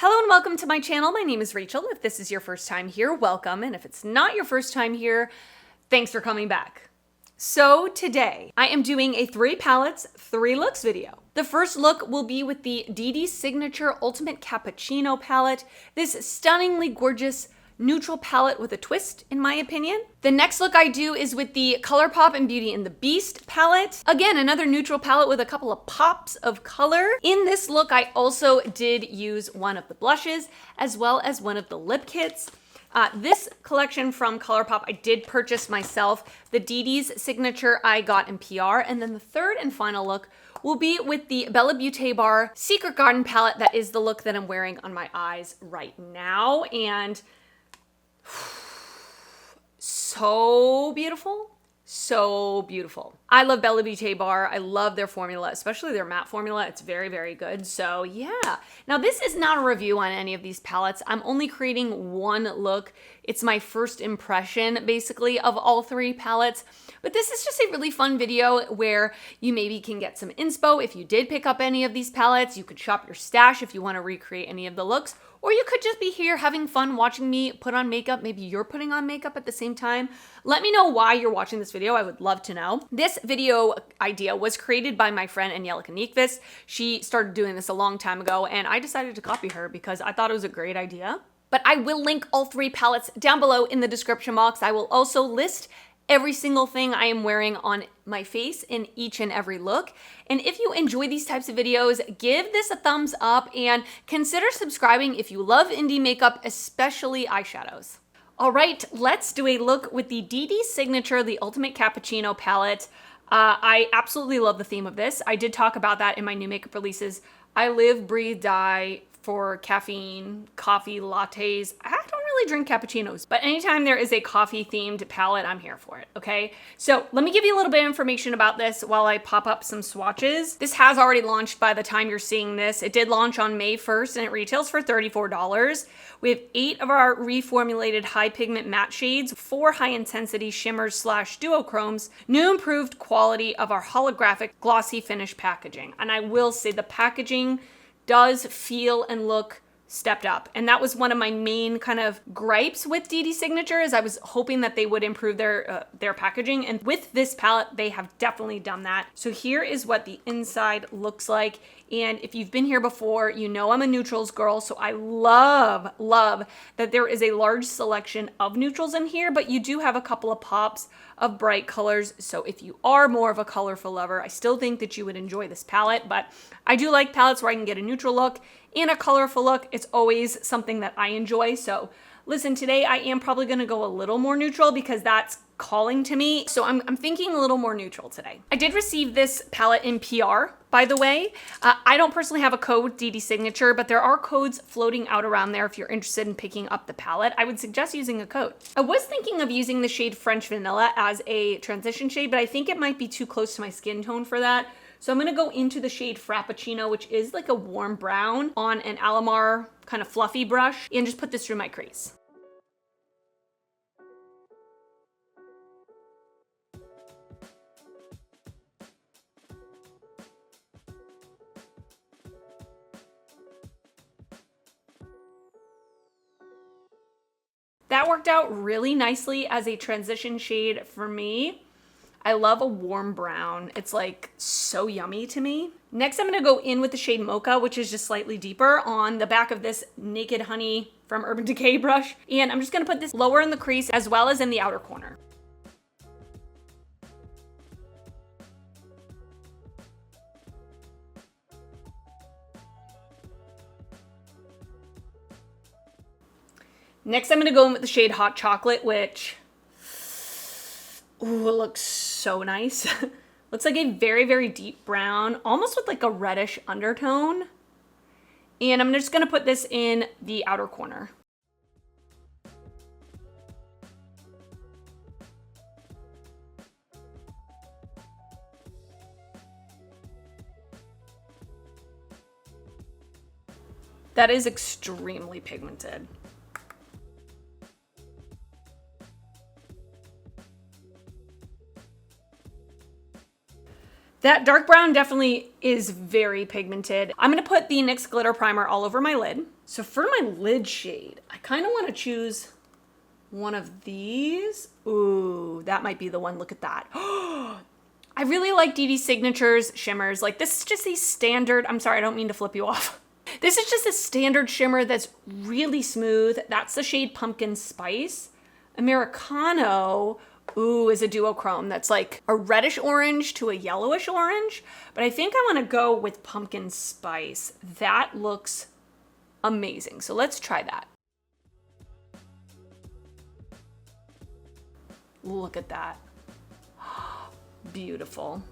Hello and welcome to my channel. My name is Rachel. If this is your first time here, welcome. And if it's not your first time here, thanks for coming back. So today I am doing a 3 palettes, 3 looks video. The first look will be with the Dede Signature Ultimate Cappuccino palette. This stunningly gorgeous neutral palette with a twist, in my opinion. The next look I do is with the ColourPop and Beauty and the Beast palette. Again, another neutral palette with a couple of pops of color. In this look, I also did use one of the blushes as well as one of the lip kits. This collection from ColourPop I did purchase myself. The Dede's Signature I got in PR. And then the third and final look will be with the Bella Beaute Bar Secret Garden palette. That is the look that I'm wearing on my eyes right now. And so beautiful. So beautiful. I love Bella Beaute Bar. I love their formula, especially their matte formula. It's very, very good. So yeah. Now this is not a review on any of these palettes. I'm only creating one look. It's my first impression basically of all 3 palettes. But this is just a really fun video where you maybe can get some inspo if you did pick up any of these palettes. You could shop your stash if you want to recreate any of the looks. Or you could just be here having fun watching me put on makeup. Maybe you're putting on makeup at the same time. Let me know why you're watching this video. I would love to know. This video idea was created by my friend Angelica Nikvis. She started doing this a long time ago and I decided to copy her because I thought it was a great idea. But I will link all 3 palettes down below in the description box. I will also list every single thing I am wearing on my face in each and every look. And if you enjoy these types of videos, give this a thumbs up and consider subscribing if you love indie makeup, especially eyeshadows. All right, let's do a look with the Dede Signature, the Ultimate Cappuccino palette. I absolutely love the theme of this. I did talk about that in my new makeup releases. I live, breathe, die for caffeine, coffee, lattes. I don't really drink cappuccinos, but anytime there is a coffee themed palette, I'm here for it, okay? So let me give you a little bit of information about this while I pop up some swatches. This has already launched by the time you're seeing this. It did launch on May 1st and it retails for $34. We have 8 of our reformulated high pigment matte shades, 4 high intensity shimmers / duochromes, new improved quality of our holographic glossy finish packaging. And I will say the packaging does feel and look stepped up. And that was one of my main kind of gripes with Dede Signature is I was hoping that they would improve their packaging. And with this palette, they have definitely done that. So here is what the inside looks like. And if you've been here before, you know I'm a neutrals girl. So I love that there is a large selection of neutrals in here, but you do have a couple of pops of bright colors. So if you are more of a colorful lover, I still think that you would enjoy this palette, but I do like palettes where I can get a neutral look and a colorful look. It's always something that I enjoy. So listen, today I am probably gonna go a little more neutral because that's calling to me. So I'm thinking a little more neutral today. I did receive this palette in PR, by the way. I don't personally have a code Dede Signature, but there are codes floating out around there if you're interested in picking up the palette. I would suggest using a code. I was thinking of using the shade French Vanilla as a transition shade, but I think it might be too close to my skin tone for that. So I'm gonna go into the shade Frappuccino, which is like a warm brown on an Alamar kind of fluffy brush, and just put this through my crease. That worked out really nicely as a transition shade for me. I love a warm brown. It's like so yummy to me. Next, I'm gonna go in with the shade Mocha, which is just slightly deeper on the back of this Naked Honey from Urban Decay brush. And I'm just gonna put this lower in the crease as well as in the outer corner. Next, I'm gonna go in with the shade Hot Chocolate, which, ooh, it looks so nice. Looks like a very, very deep brown, almost with like a reddish undertone. And I'm just gonna put this in the outer corner. That is extremely pigmented. That dark brown definitely is very pigmented. I'm gonna put the NYX Glitter Primer all over my lid. So for my lid shade, I kind of want to choose one of these. Ooh, that might be the one. Look at that. I really like Dede Signature's shimmers. Like, this is just a standard, I'm sorry, I don't mean to flip you off. This is just a standard shimmer that's really smooth. That's the shade Pumpkin Spice. Americano, ooh, is a duochrome that's like a reddish orange to a yellowish orange. But I think I want to go with Pumpkin Spice. That looks amazing. So let's try that. Look at that. Beautiful.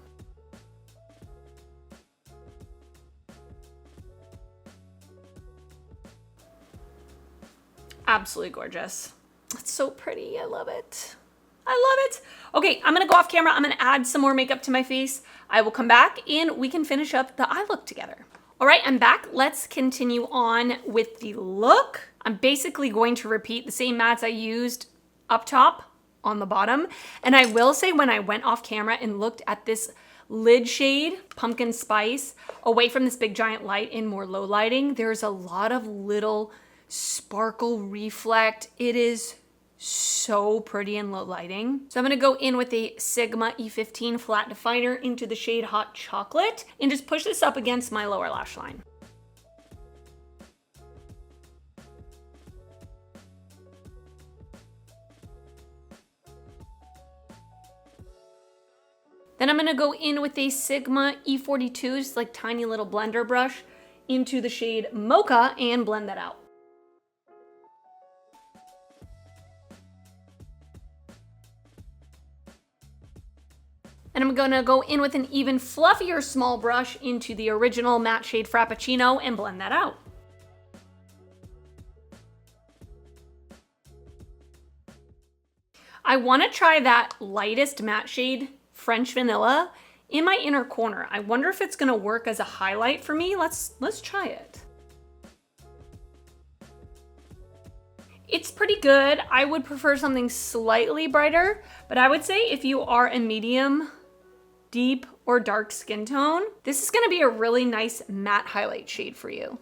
Absolutely gorgeous. It's so pretty. I love it. I love it. Okay, I'm gonna go off camera. I'm gonna add some more makeup to my face. I will come back and we can finish up the eye look together. All right, I'm back. Let's continue on with the look. I'm basically going to repeat the same mattes I used up top on the bottom. And I will say, when I went off camera and looked at this lid shade, Pumpkin Spice, away from this big giant light in more low lighting, there's a lot of little sparkle reflect. It is so pretty in low lighting. So I'm gonna go in with a Sigma E15 flat definer into the shade Hot Chocolate and just push this up against my lower lash line. Then I'm gonna go in with a Sigma E42, just like tiny little blender brush, into the shade Mocha and blend that out. And I'm gonna go in with an even fluffier small brush into the original matte shade Frappuccino and blend that out. I wanna try that lightest matte shade, French Vanilla, in my inner corner. I wonder if it's gonna work as a highlight for me. Let's try it. It's pretty good. I would prefer something slightly brighter, but I would say if you are a medium, deep, or dark skin tone, this is gonna be a really nice matte highlight shade for you.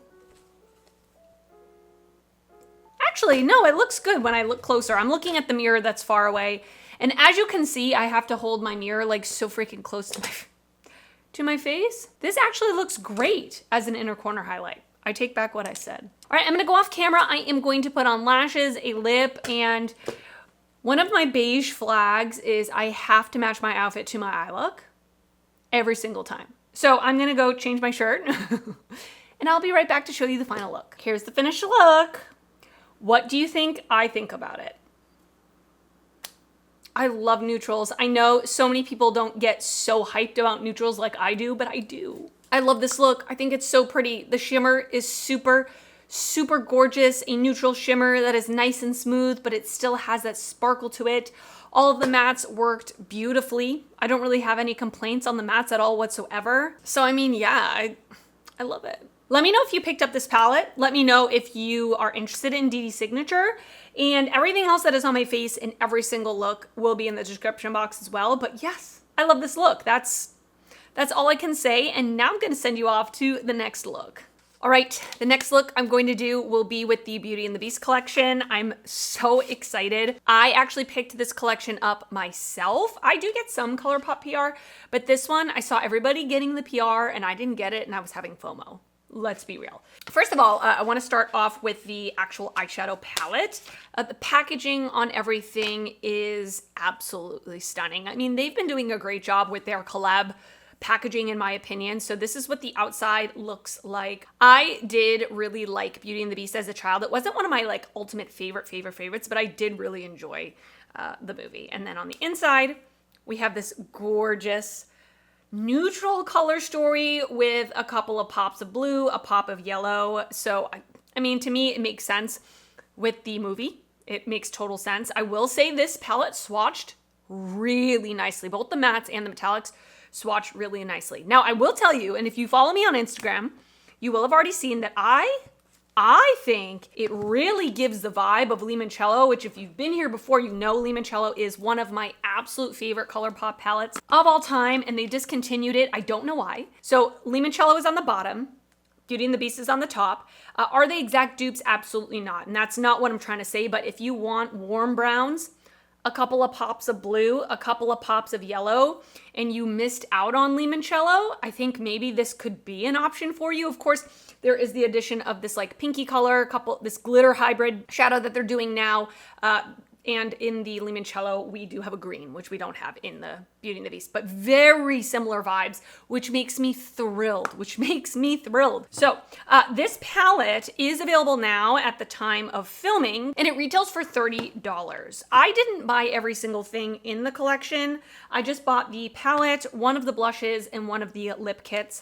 Actually, no, it looks good when I look closer. I'm looking at the mirror that's far away, and as you can see, I have to hold my mirror like so freaking close to my face. This actually looks great as an inner corner highlight. I take back what I said. All right, I'm gonna go off camera. I am going to put on lashes, a lip, and one of my beige flags is I have to match my outfit to my eye look every single time. So I'm gonna go change my shirt and I'll be right back to show you the final look. Here's the finished look. What do you think I think about it? I love neutrals. I know so many people don't get so hyped about neutrals like I do, but I do. I love this look. I think it's so pretty. The shimmer is super, super gorgeous. A neutral shimmer that is nice and smooth, but it still has that sparkle to it. All of the mattes worked beautifully. I don't really have any complaints on the mattes at all whatsoever. So I mean, yeah, I love it. Let me know if you picked up this palette. Let me know if you are interested in Dede Signature, and everything else that is on my face in every single look will be in the description box as well. But yes, I love this look. That's all I can say. And now I'm gonna send you off to the next look. All right, the next look I'm going to do will be with the Beauty and the Beast collection. I'm so excited. I actually picked this collection up myself. I do get some ColourPop PR, but this one, I saw everybody getting the PR and I didn't get it and I was having FOMO. Let's be real. First of all, I want to start off with the actual eyeshadow palette. The packaging on everything is absolutely stunning. I mean, they've been doing a great job with their collab packaging, in my opinion. So this is what the outside looks like. I did really like Beauty and the Beast as a child. It wasn't one of my like ultimate favorites, but I did really enjoy the movie. And then on the inside, we have this gorgeous neutral color story with a couple of pops of blue, a pop of yellow. So, I mean, to me, it makes sense with the movie. It makes total sense. I will say this palette swatched really nicely. Both the mattes and the metallics swatched really nicely. Now, I will tell you, and if you follow me on Instagram, you will have already seen that I I think it really gives the vibe of limoncello, which if you've been here before, you know limoncello is one of my absolute favorite ColourPop palettes of all time, and they discontinued it. I don't know why. So limoncello is on the bottom, Beauty and the Beast is on the top. Are they exact dupes? Absolutely not. And that's not what I'm trying to say, but if you want warm browns, a couple of pops of blue, a couple of pops of yellow, and you missed out on limoncello, I think maybe this could be an option for you. Of course, there is the addition of this like pinky color, this glitter hybrid shadow that they're doing now. And in the limoncello, we do have a green, which we don't have in the Beauty and the Beast, but very similar vibes, which makes me thrilled, So this palette is available now at the time of filming, and it retails for $30. I didn't buy every single thing in the collection. I just bought the palette, one of the blushes, and one of the lip kits.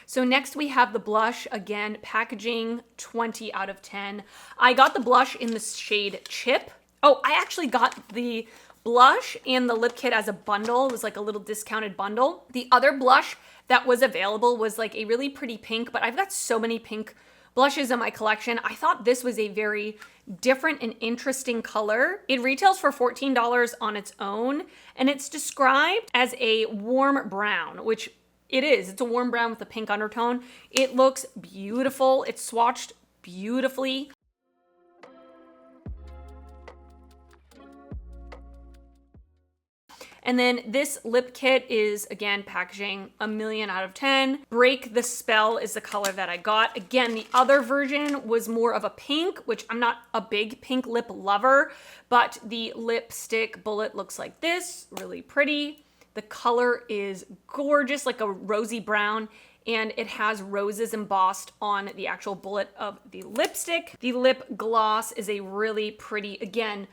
So next we have the blush, again, packaging 20 out of 10. I got the blush in the shade Chip. Oh, I actually got the blush and the lip kit as a bundle. It was like a little discounted bundle. The other blush that was available was like a really pretty pink, but I've got so many pink blushes in my collection. I thought this was a very different and interesting color. It retails for $14 on its own, and it's described as a warm brown, which it is. It's a warm brown with a pink undertone. It looks beautiful. It's swatched beautifully. And then this lip kit is, again, packaging a million out of 10. Break the Spell is the color that I got. Again, the other version was more of a pink, which I'm not a big pink lip lover, but the lipstick bullet looks like this, really pretty. The color is gorgeous, like a rosy brown, and it has roses embossed on the actual bullet of the lipstick. The lip gloss is a really pretty, again,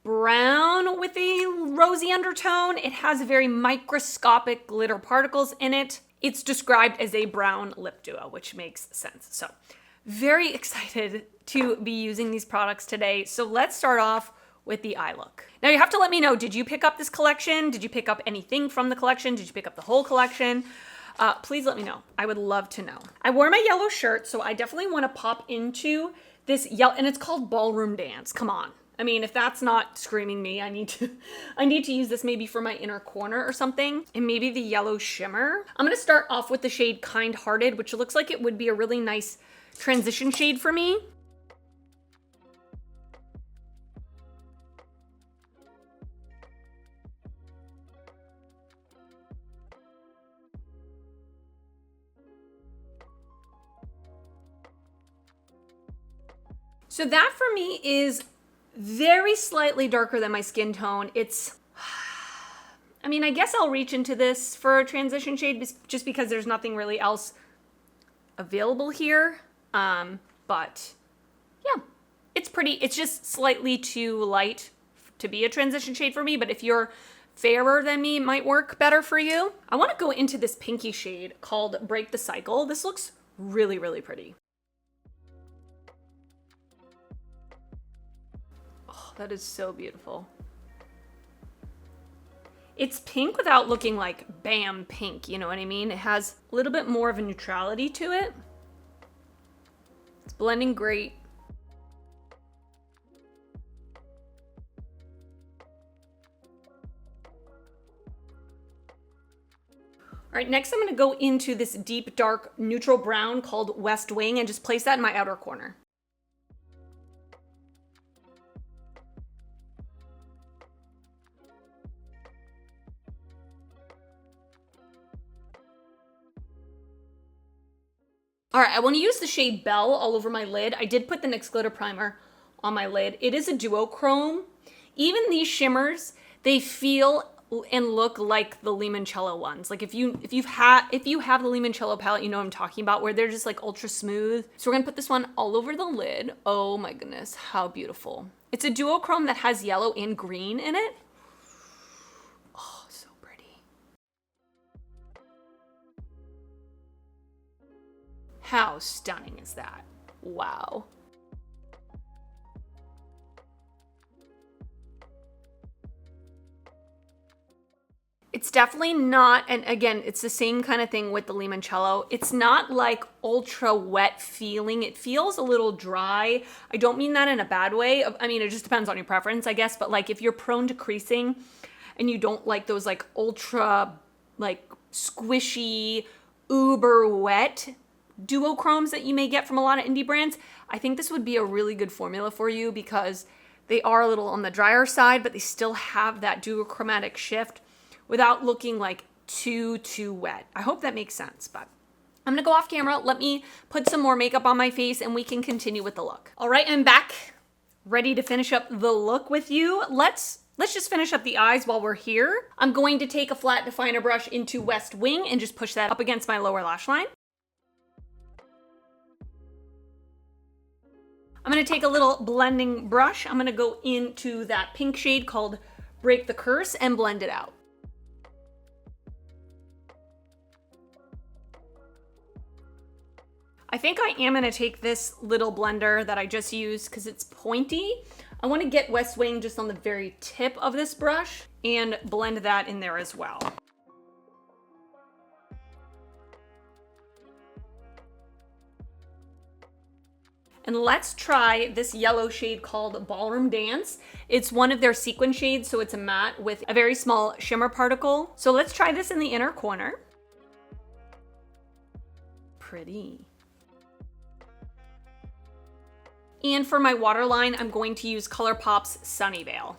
brown with a rosy undertone. It has very microscopic glitter particles in it. It's described as a brown lip duo, which makes sense. So very excited to be using these products today. So let's start off with the eye look. Now you have to let me know, did you pick up this collection? Did you pick up anything from the collection? Did you pick up the whole collection? Please let me know. I would love to know. I wore my yellow shirt, so I definitely want to pop into this yellow, and it's called Ballroom Dance. Come on. I mean, if that's not screaming me, I need to use this maybe for my inner corner or something, and maybe the yellow shimmer. I'm gonna start off with the shade Kind Hearted, which looks like it would be a really nice transition shade for me. So that for me is very slightly darker than my skin tone. It's, I mean, I guess I'll reach into this for a transition shade just because there's nothing really else available here. But yeah, it's pretty. It's just slightly too light to be a transition shade for me. But if you're fairer than me, it might work better for you. I want to go into this pinky shade called Break the Cycle. This looks really, really pretty. That is so beautiful. It's pink without looking like bam pink, you know what I mean? It has a little bit more of a neutrality to it. It's blending great. All right, next I'm gonna go into this deep dark neutral brown called West Wing and just place that in my outer corner. All right, I want to use the shade Belle all over my lid. I did put the NYX Glitter Primer on my lid. It is a duochrome. Even these shimmers, they feel and look like the limoncello ones. Like if you have the limoncello palette, you know what I'm talking about, where they're just like ultra smooth. So we're gonna put this one all over the lid. Oh my goodness, how beautiful. It's a duochrome that has yellow and green in it. Oh, so pretty. How stunning is that? Wow. It's definitely not, and again, it's the same kind of thing with the limoncello. It's not like ultra wet feeling. It feels a little dry. I don't mean that in a bad way. I mean, it just depends on your preference, I guess. But like if you're prone to creasing and you don't like those like ultra like squishy, uber wet duochromes that you may get from a lot of indie brands, I think this would be a really good formula for you because they are a little on the drier side, but they still have that duochromatic shift without looking like too wet. I hope that makes sense, but I'm gonna go off camera. Let me put some more makeup on my face and we can continue with the look. All right, I'm back, ready to finish up the look with you. Let's just finish up the eyes while we're here. I'm going to take a flat definer brush into West Wing and just push that up against my lower lash line. I'm gonna take a little blending brush. I'm gonna go into that pink shade called Break the Curse and blend it out. I think I am gonna take this little blender that I just used because it's pointy. I wanna get West Wing just on the very tip of this brush and blend that in there as well. And let's try this yellow shade called Ballroom Dance. It's one of their sequin shades, so it's a matte with a very small shimmer particle. So let's try this in the inner corner. Pretty. And for my waterline, I'm going to use ColourPop's Sunnyvale.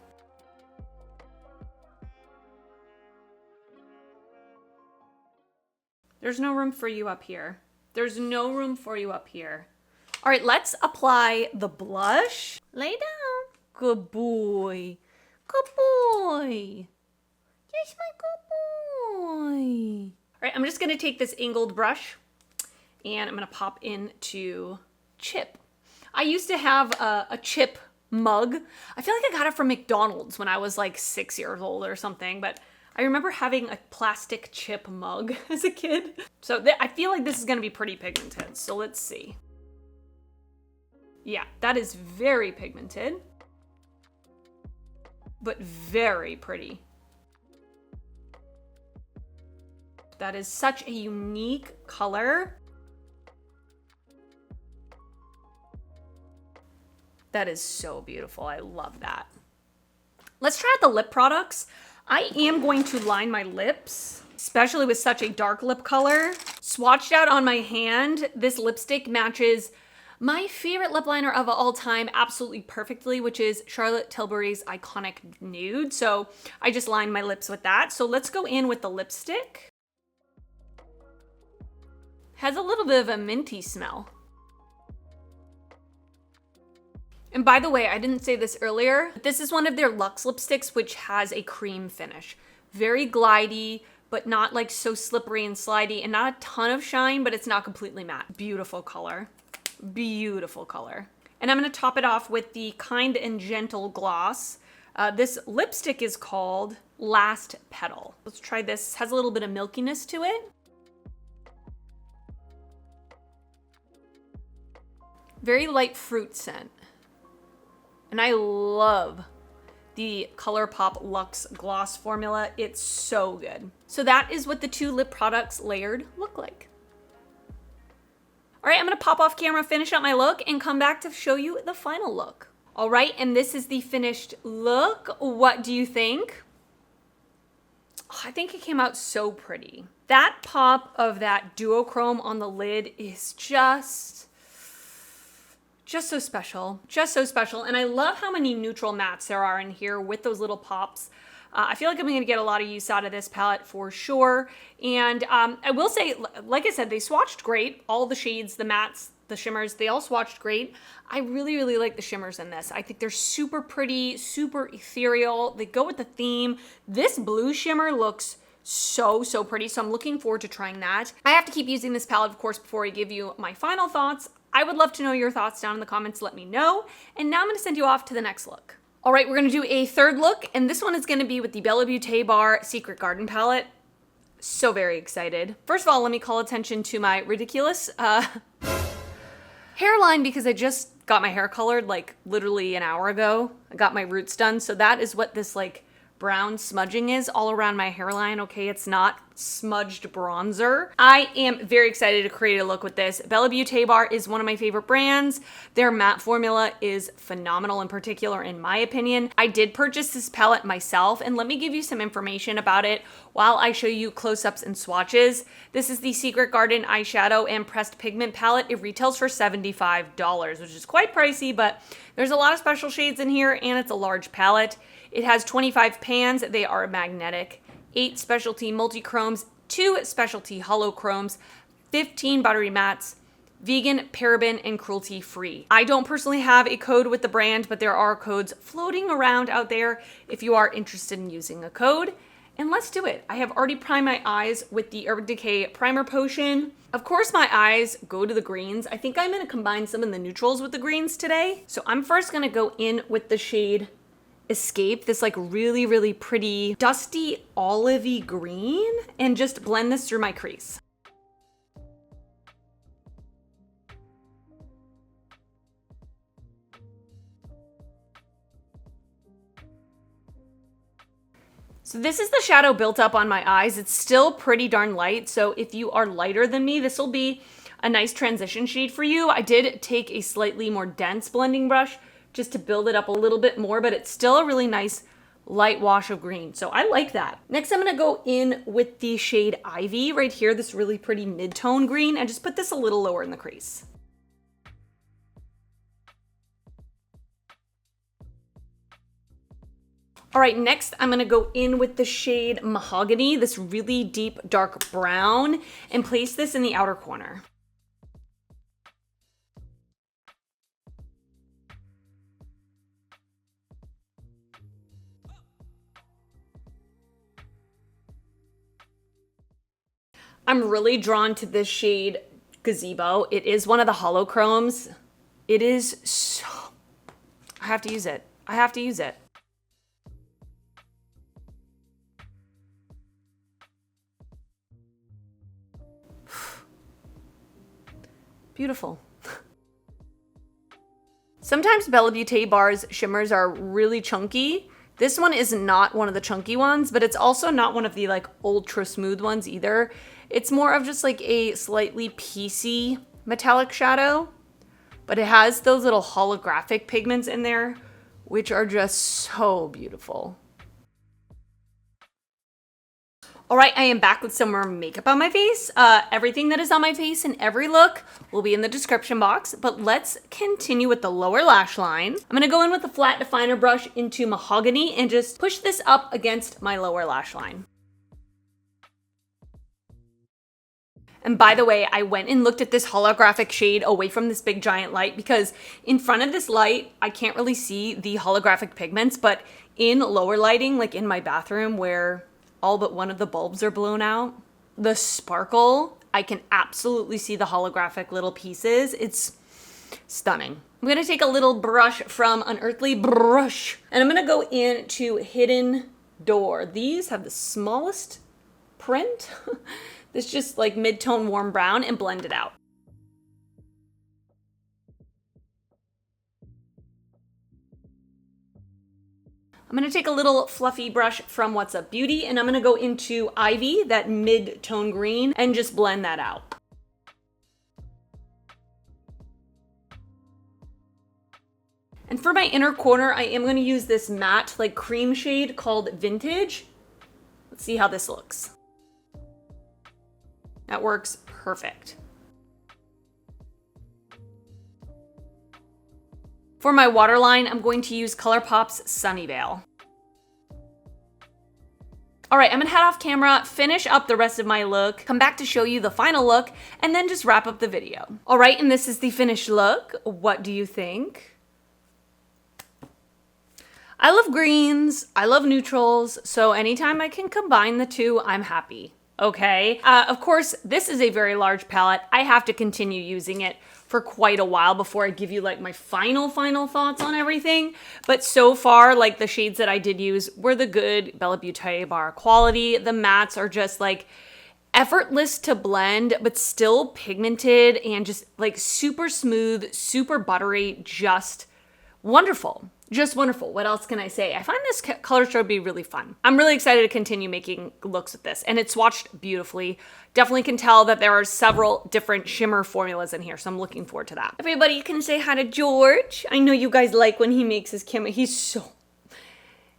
There's no room for you up here. There's no room for you up here. All right, let's apply the blush. Lay down. Good boy. Good boy. Yes, my good boy. All right, I'm just gonna take this angled brush and I'm gonna pop into Chip. I used to have a Chip mug. I feel like I got it from McDonald's when I was like 6 years old or something, but I remember having a plastic Chip mug as a kid. So I feel like this is gonna be pretty pigmented, so let's see. Yeah, that is very pigmented, but very pretty. That is such a unique color. That is so beautiful. I love that. Let's try out the lip products. I am going to line my lips, especially with such a dark lip color. Swatched out on my hand, this lipstick matches my favorite lip liner of all time absolutely perfectly, which is Charlotte Tilbury's Iconic Nude. So I just lined my lips with that. So let's go in with the lipstick. Has a little bit of a minty smell. And by the way, I didn't say this earlier, but this is one of their Luxe lipsticks, which has a cream finish. Very glidey, but not like so slippery and slidey, and not a ton of shine, but it's not completely matte. Beautiful color. Beautiful color. And I'm gonna top it off with the Kind and Gentle gloss. This lipstick is called Last Petal. Let's try this. It has a little bit of milkiness to it. Very light fruit scent. And I love the ColourPop Luxe Gloss formula. It's so good. So that is what the two lip products layered look like. All right, I'm gonna pop off camera, finish up my look, and come back to show you the final look. All right, and this is the finished look. What do you think? Oh, I think it came out so pretty. That pop of that duochrome on the lid is just so special, just so special. And I love how many neutral mattes there are in here with those little pops. I feel like I'm gonna get a lot of use out of this palette for sure. And I will say, like I said, they swatched great. All the shades, the mattes, the shimmers, they all swatched great. I really, really like the shimmers in this. I think they're super pretty, super ethereal. They go with the theme. This blue shimmer looks so pretty. So I'm looking forward to trying that. I have to keep using this palette, of course, before I give you my final thoughts. I would love to know your thoughts down in the comments. Let me know. And now I'm gonna send you off to the next look. All right, we're gonna do a third look, and this one is gonna be with the Bella Beaute Bar Secret Garden palette. So very excited. First of all, let me call attention to my ridiculous hairline because I just got my hair colored like literally an hour ago. I got my roots done, so that is what this like brown smudging is all around my hairline, okay? It's not smudged bronzer. I am very excited to create a look with this. Bella Beaute Bar is one of my favorite brands. Their matte formula is phenomenal, in particular, in my opinion. I did purchase this palette myself, and let me give you some information about it while I show you close-ups and swatches. This is the Secret Garden eyeshadow and pressed pigment palette. It retails for $75, which is quite pricey, but there's a lot of special shades in here, and it's a large palette. It has 25 pans. They are magnetic. 8 specialty multi-chromes, 2 specialty hollow chromes, 15 buttery mattes, vegan, paraben, and cruelty-free. I don't personally have a code with the brand, but there are codes floating around out there if you are interested in using a code. And let's do it. I have already primed my eyes with the Urban Decay Primer Potion. Of course, my eyes go to the greens. I think I'm gonna combine some of the neutrals with the greens today. So I'm first gonna go in with the shade Escape, this like really, really pretty dusty olivey green, and just blend this through my crease. So this is the shadow built up on my eyes. It's still pretty darn light, so if you are lighter than me, this will be a nice transition shade for you. I did take a slightly more dense blending brush just to build it up a little bit more, but it's still a really nice light wash of green. So I like that. Next, I'm gonna go in with the shade Ivy right here, this really pretty mid-tone green, and just put this a little lower in the crease. All right, next I'm gonna go in with the shade Mahogany, this really deep dark brown, and place this in the outer corner. I'm really drawn to this shade Gazebo. It is one of the hollow chromes. It is so, I have to use it. I have to use it. Beautiful. Sometimes Bella Beaute Bar's shimmers are really chunky. This one is not one of the chunky ones, but it's also not one of the like ultra smooth ones either. It's more of just like a slightly piecey metallic shadow, but it has those little holographic pigments in there, which are just so beautiful. All right, I am back with some more makeup on my face. Everything that is on my face in every look will be in the description box, but let's continue with the lower lash line. I'm gonna go in with a flat definer brush into Mahogany and just push this up against my lower lash line. And by the way, I went and looked at this holographic shade away from this big giant light because in front of this light, I can't really see the holographic pigments, but in lower lighting, like in my bathroom where all but one of the bulbs are blown out, the sparkle, I can absolutely see the holographic little pieces. It's stunning. I'm gonna take a little brush from Unearthly Brush, and I'm gonna go into Hidden Door. These have the smallest print. This just like mid-tone warm brown, and blend it out. I'm gonna take a little fluffy brush from What's Up Beauty, and I'm gonna go into Ivy, that mid-tone green, and just blend that out. And for my inner corner, I am gonna use this matte, like cream shade called Vintage. Let's see how this looks. That works perfect. For my waterline, I'm going to use ColourPop's Sunnyvale. All right, I'm gonna head off camera, finish up the rest of my look, come back to show you the final look, and then just wrap up the video. All right, and this is the finished look. What do you think? I love greens, I love neutrals, so anytime I can combine the two, I'm happy. Okay, of course, this is a very large palette. I have to continue using it for quite a while before I give you like my final thoughts on everything. But so far, like the shades that I did use were the good Bella Beaute Bar quality. The mattes are just like effortless to blend, but still pigmented and just like super smooth, super buttery, just wonderful. just wonderful. What else can I say? I find this color show to be really fun. I'm really excited to continue making looks with this, and it's swatched beautifully. Definitely can tell that there are several different shimmer formulas in here, so I'm looking forward to that. Everybody can say hi to George. I know you guys like when he makes his camera. He's so...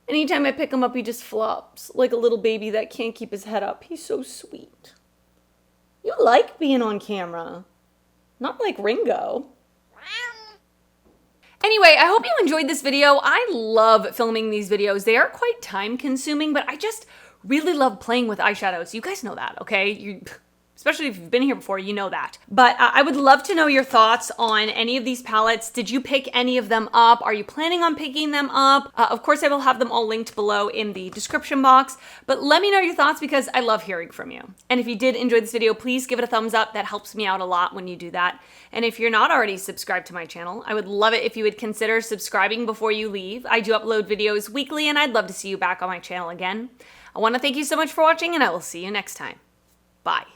Anytime I pick him up, he just flops like a little baby that can't keep his head up. He's so sweet. You like being on camera. Not like Ringo. Anyway, I hope you enjoyed this video. I love filming these videos. They are quite time consuming, but I just really love playing with eyeshadows. You guys know that, okay? Especially if you've been here before, you know that. But I would love to know your thoughts on any of these palettes. Did you pick any of them up? Are you planning on picking them up? Of course, I will have them all linked below in the description box. But let me know your thoughts because I love hearing from you. And if you did enjoy this video, please give it a thumbs up. That helps me out a lot when you do that. And if you're not already subscribed to my channel, I would love it if you would consider subscribing before you leave. I do upload videos weekly, and I'd love to see you back on my channel again. I want to thank you so much for watching, and I will see you next time. Bye.